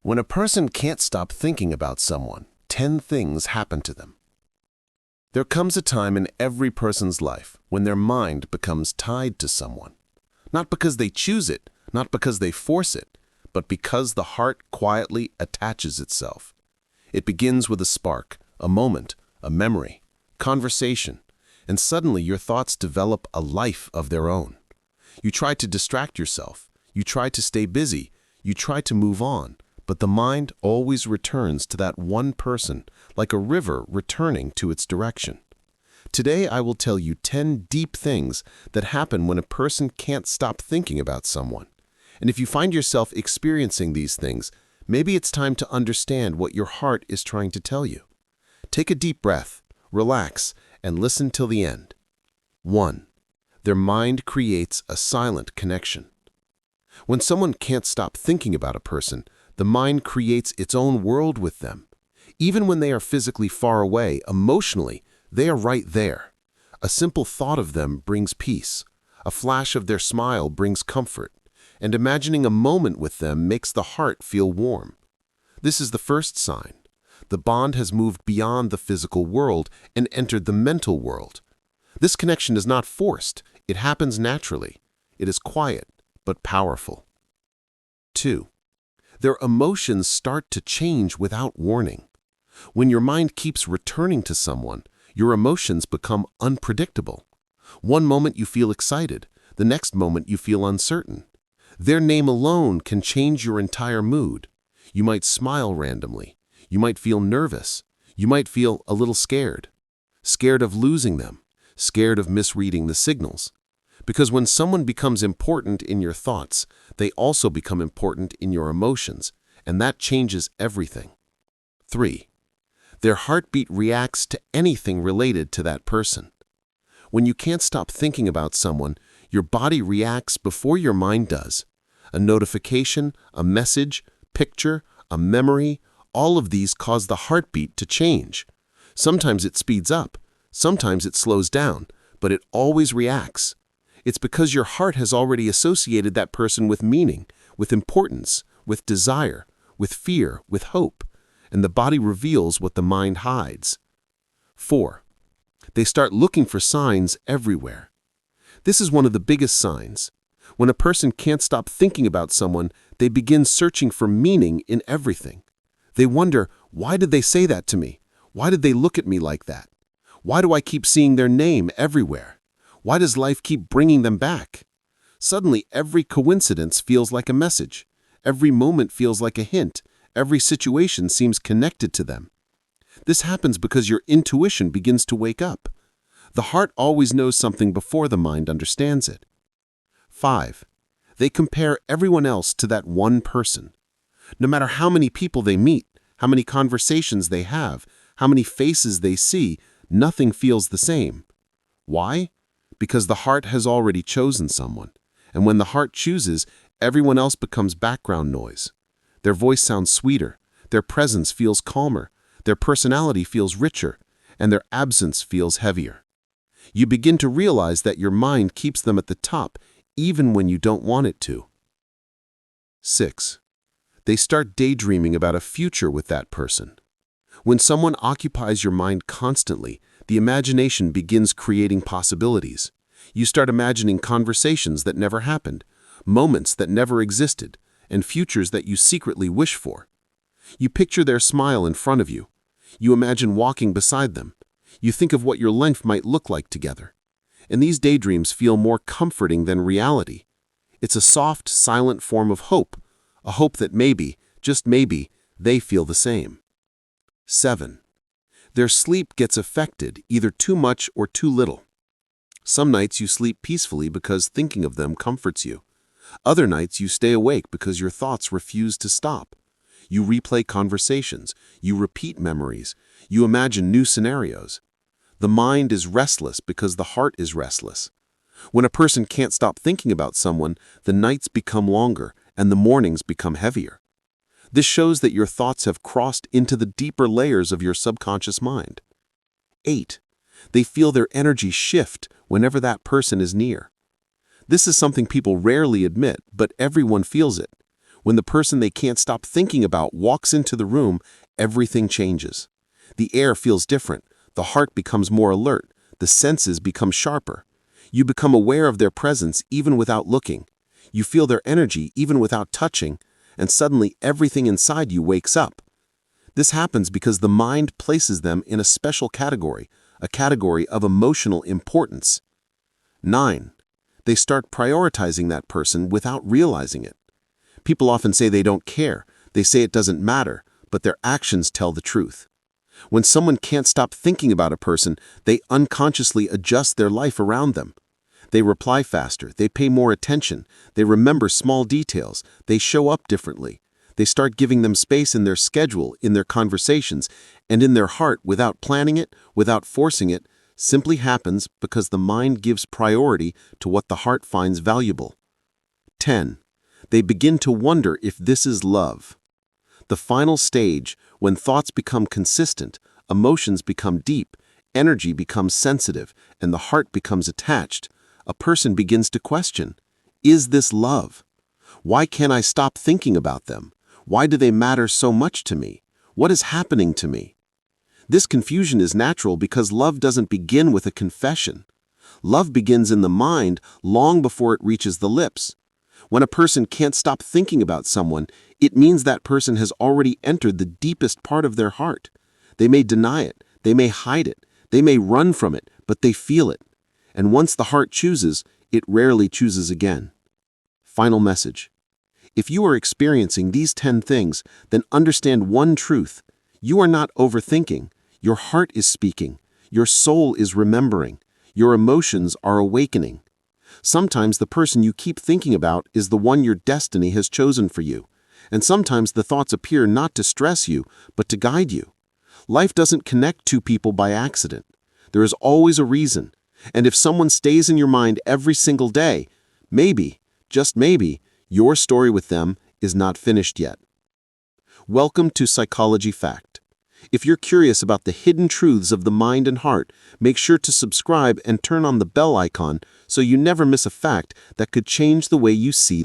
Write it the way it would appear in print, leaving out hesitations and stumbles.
When a person can't stop thinking about someone, 10 things happen to them. There comes a time in every person's life when their mind becomes tied to someone. Not because they choose it, not because they force it, but because the heart quietly attaches itself. It begins with a spark, a moment, a memory, conversation, and suddenly your thoughts develop a life of their own. You try to distract yourself, you try to stay busy, you try to move on, but the mind always returns to that one person, like a river returning to its direction. Today I will tell you 10 deep things that happen when a person can't stop thinking about someone. And if you find yourself experiencing these things, maybe it's time to understand what your heart is trying to tell you. Take a deep breath, relax, and listen till the end. 1. Their mind creates a silent connection. When someone can't stop thinking about a person, the mind creates its own world with them. Even when they are physically far away, emotionally, they are right there. A simple thought of them brings peace. A flash of their smile brings comfort. And imagining a moment with them makes the heart feel warm. This is the first sign. The bond has moved beyond the physical world and entered the mental world. This connection is not forced. It happens naturally. It is quiet, but powerful. 2. Their emotions start to change without warning. When your mind keeps returning to someone, your emotions become unpredictable. One moment you feel excited, the next moment you feel uncertain. Their name alone can change your entire mood. You might smile randomly. You might feel nervous. You might feel a little scared. Scared of losing them. Scared of misreading the signals. Because when someone becomes important in your thoughts, they also become important in your emotions, and that changes everything. 3. Their heartbeat reacts to anything related to that person. When you can't stop thinking about someone, your body reacts before your mind does. A notification, a message, picture, a memory, all of these cause the heartbeat to change. Sometimes it speeds up, sometimes it slows down, but it always reacts. It's because your heart has already associated that person with meaning, with importance, with desire, with fear, with hope, and the body reveals what the mind hides. 4. They start looking for signs everywhere. This is one of the biggest signs. When a person can't stop thinking about someone, they begin searching for meaning in everything. They wonder, why did they say that to me? Why did they look at me like that? Why do I keep seeing their name everywhere? Why does life keep bringing them back? Suddenly, every coincidence feels like a message. Every moment feels like a hint. Every situation seems connected to them. This happens because your intuition begins to wake up. The heart always knows something before the mind understands it. 5. They compare everyone else to that one person. No matter how many people they meet, how many conversations they have, how many faces they see, nothing feels the same. Why? Because the heart has already chosen someone. And when the heart chooses, everyone else becomes background noise. Their voice sounds sweeter, their presence feels calmer, their personality feels richer, and their absence feels heavier. You begin to realize that your mind keeps them at the top, even when you don't want it to. 6. They start daydreaming about a future with that person. When someone occupies your mind constantly, the imagination begins creating possibilities. You start imagining conversations that never happened, moments that never existed, and futures that you secretly wish for. You picture their smile in front of you. You imagine walking beside them. You think of what your life might look like together. And these daydreams feel more comforting than reality. It's a soft, silent form of hope, a hope that maybe, just maybe, they feel the same. 7. Their sleep gets affected, either too much or too little. Some nights you sleep peacefully because thinking of them comforts you. Other nights you stay awake because your thoughts refuse to stop. You replay conversations, you repeat memories, you imagine new scenarios. The mind is restless because the heart is restless. When a person can't stop thinking about someone, the nights become longer and the mornings become heavier. This shows that your thoughts have crossed into the deeper layers of your subconscious mind. 8. They feel their energy shift whenever that person is near. This is something people rarely admit, but everyone feels it. When the person they can't stop thinking about walks into the room, everything changes. The air feels different, the heart becomes more alert, the senses become sharper. You become aware of their presence even without looking. You feel their energy even without touching, and suddenly everything inside you wakes up. This happens because the mind places them in a special category, a category of emotional importance. 9. They start prioritizing that person without realizing it. People often say they don't care, they say it doesn't matter, but their actions tell the truth. When someone can't stop thinking about a person, they unconsciously adjust their life around them. They reply faster, they pay more attention, they remember small details, they show up differently. They start giving them space in their schedule, in their conversations, and in their heart without planning it, without forcing it, simply happens because the mind gives priority to what the heart finds valuable. 10. They begin to wonder if this is love. The final stage, when thoughts become consistent, emotions become deep, energy becomes sensitive, and the heart becomes attached, a person begins to question, is this love? Why can't I stop thinking about them? Why do they matter so much to me? What is happening to me? This confusion is natural because love doesn't begin with a confession. Love begins in the mind long before it reaches the lips. When a person can't stop thinking about someone, it means that person has already entered the deepest part of their heart. They may deny it, they may hide it, they may run from it, but they feel it. And once the heart chooses, it rarely chooses again. Final message. If you are experiencing these 10 things, then understand one truth. You are not overthinking. Your heart is speaking. Your soul is remembering. Your emotions are awakening. Sometimes the person you keep thinking about is the one your destiny has chosen for you. And sometimes the thoughts appear not to stress you, but to guide you. Life doesn't connect two people by accident. There is always a reason. And if someone stays in your mind every single day, maybe, just maybe, your story with them is not finished yet. Welcome to Psychology Fact. If you're curious about the hidden truths of the mind and heart, make sure to subscribe and turn on the bell icon so you never miss a fact that could change the way you see